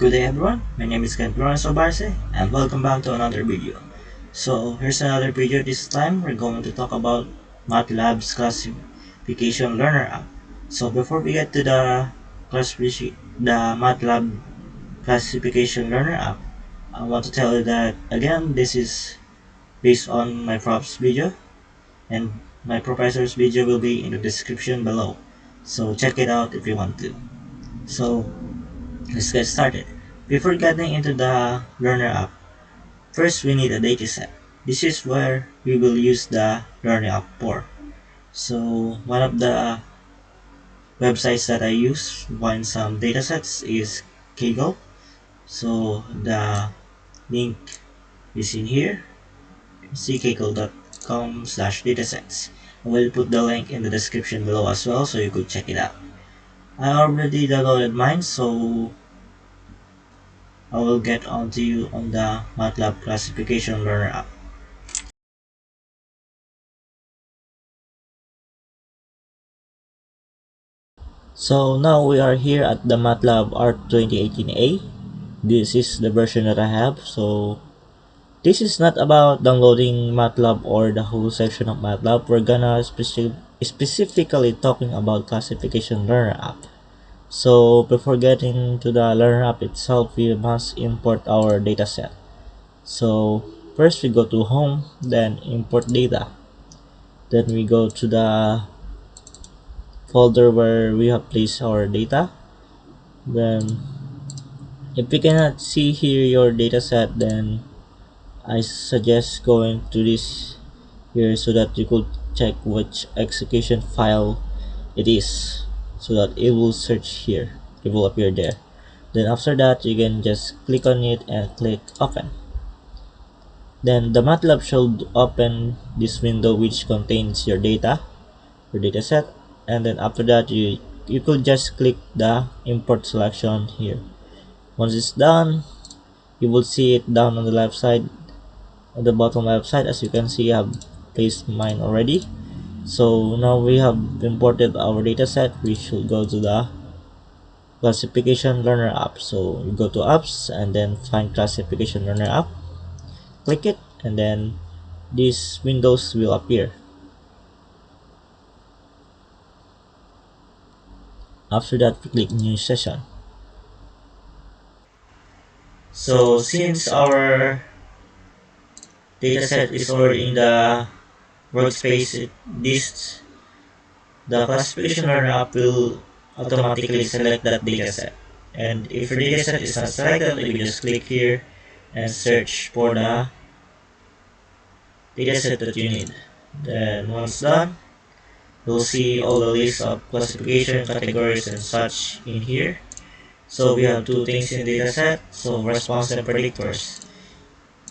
Good day everyone, my name is Ken Barse and welcome back to another video. So here's another video. This time we're going to talk about Matlab's classification learner app. So before we get to the Matlab classification learner app, I want to tell you that again this is based on my prof's video, and my professor's video will be in the description below. So check it out if you want to. So let's get started. Before getting into the learner app, first we need a dataset. This is where we will use the learner app for. So one of the websites that I use to find some datasets is Kaggle. So the link is in here, ckaggle.com/datasets. I will put the link in the description below as well so you could check it out. I already downloaded mine, so I will get on to you on the Matlab classification learner app. So now we are here at the Matlab Art 2018A. This is the version that I have. So this is not about downloading Matlab or the whole section of Matlab. We're gonna specifically talking about classification learner app. So before getting to the learner app itself, we must import our dataset. So first we go to home, then import data. Then we go to the folder where we have placed our data. Then if you cannot see here your dataset, then I suggest going to this here so that you could check which execution file it is, so that it will search here, it will appear there. Then after that you can just click on it and click open. Then the Matlab should open this window which contains your dataset, and then after that you could just click the import selection here. Once it's done, you will see it down on the left side, on the bottom left side. As you can see, I have placed mine already. So now we have imported our dataset. We should go to the classification learner app. So you go to apps and then find classification learner app, click it, and then these windows will appear. After that, we click new session. So since our dataset is already in the workspace, the classification learner app will automatically select that dataset. And if your dataset is not selected, you just click here and search for the dataset that you need. Then once done, you'll see all the list of classification categories and such in here. So we have two things in dataset, so response and predictors.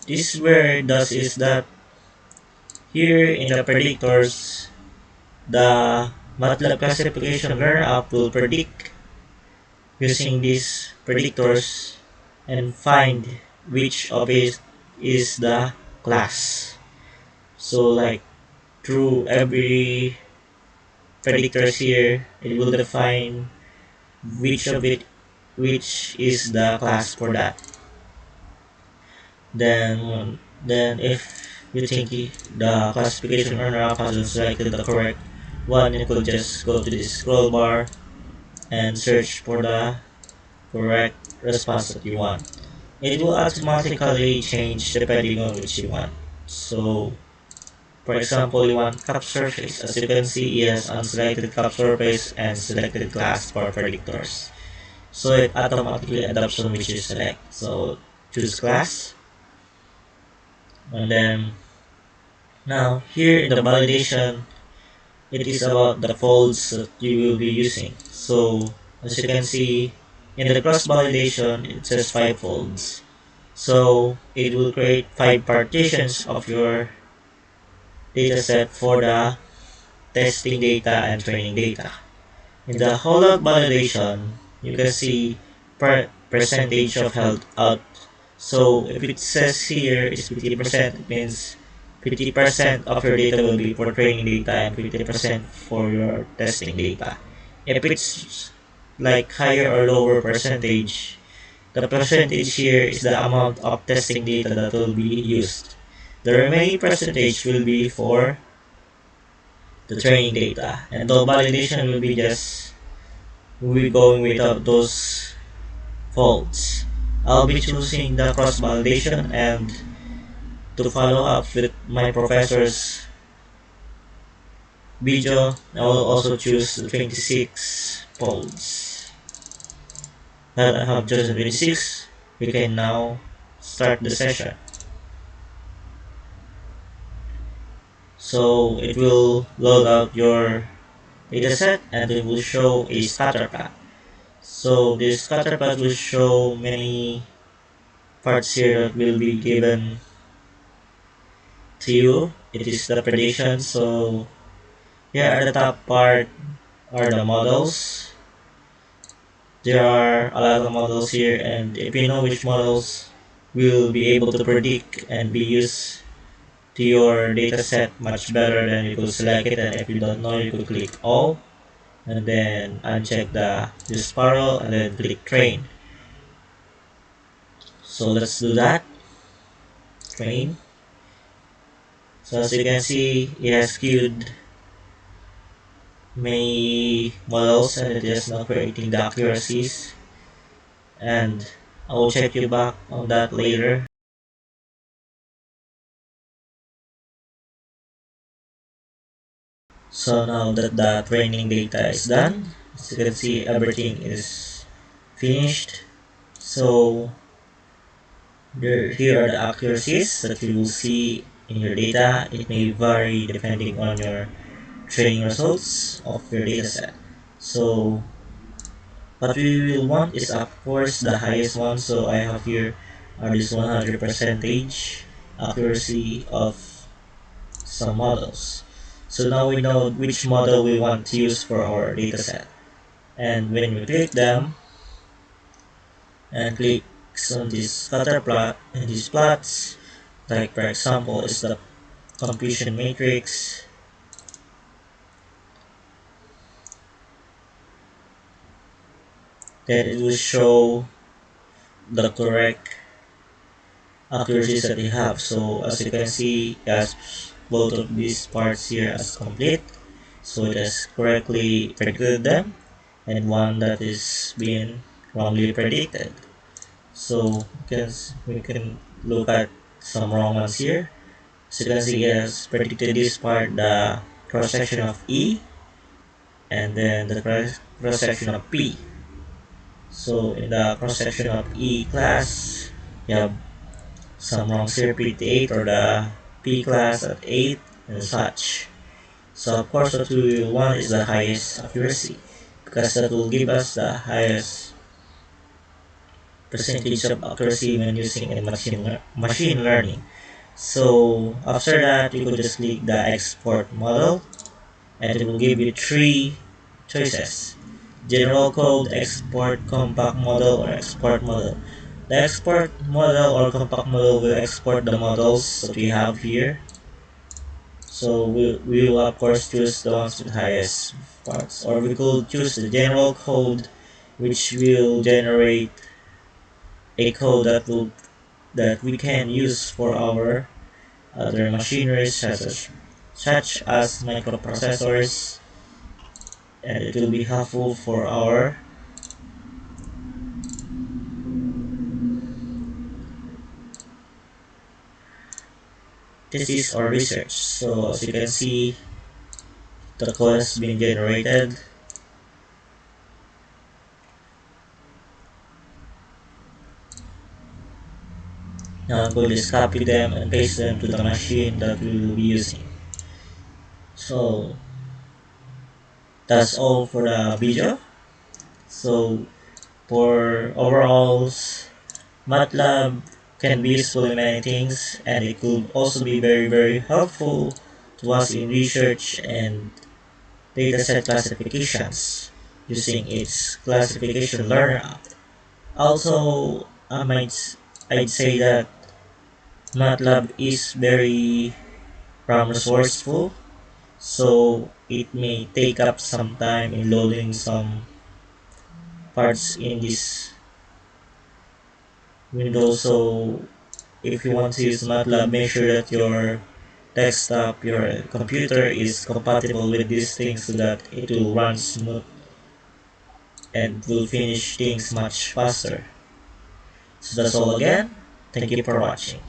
This is where it does is that here in the predictors, the Matlab classification learner app will predict using these predictors and find which of it is the class. So like through every predictors here, it will define which is the class for that. Then if you think the classification learner app hasn't selected the correct one, you could just go to this scroll bar and search for the correct response that you want. It will automatically change depending on which you want. So for example, you want cap surface. As you can see, it has unselected cap surface and selected class for predictors. So it automatically adapts on which you select. So choose class, and then now here in the validation, it is about the folds that you will be using. So as you can see in the cross validation, it says 5 folds. So it will create 5 partitions of your dataset for the testing data and training data. In the holdout validation, you can see percentage of held out. So if it says here is 50%, it means 50% of your data will be for training data and 50% for your testing data. If it's like higher or lower percentage, The percentage here is the amount of testing data that will be used. The remaining percentage will be for the training data, and the validation will be just we'll be going without those faults. I'll be choosing the cross validation, and to follow up with my professor's video, I will also choose the 26 polls. Now that I have chosen 26, we can now start the session. So it will load out your dataset and it will show a scatter plot. So this scatter plot will show many parts here that will be given to you. It is the prediction. So here at the top part are the models. There are a lot of models here, and if you know which models will be able to predict and be used to your dataset much better, then you could select it, and if you don't know, you could click all and then uncheck the spiral and then click train. So let's do that. Train. So as you can see, it has queued many models and it is now creating the accuracies, and I will check you back on that later. So now that the training data is done, as you can see, everything is finished. So here are the accuracies that you will see in your data. It may vary depending on your training results of your dataset. So what we will want is of course the highest one. So I have here this 100 percentage accuracy of some models. So now we know which model we want to use for our dataset. And when we click them and click on this scatter plot and these plots, like for example is the completion matrix, then it will show the correct accuracies that they have. So as you can see, it has both of these parts here as complete, so it has correctly predicted them, and one that is being wrongly predicted. So we can look at some wrong ones here. So you can see it has predicted this part, the cross section of E, and then the cross section of P. So in the cross section of E class, you have some wrongs here, P8 or the P class at 8 and such. So of course what we will want is the highest accuracy, because that will give us the highest percentage of accuracy when using a machine learning. So after that, you could just click the export model, and it will give you three choices: general code, export compact model, or export model. The export model or compact model will export the models that we have here. So we will of course choose the ones with highest parts, or we could choose the general code, which will generate a code that we can use for our other machineries such as microprocessors, and it will be helpful for our thesis or research. So as you can see, the code has been generated. Now I'm going to just copy them and paste them to the machine that we will be using. So that's all for the video. So for overalls, Matlab can be useful in many things, and it could also be very helpful to us in research and dataset classifications using its classification learner app. Also, I'd say that Matlab is very resourceful, so it may take up some time in loading some parts in this Windows. So if you want to use Matlab, make sure that your desktop, your computer is compatible with these things so that it will run smooth and will finish things much faster. So that's all again. Thank you for watching.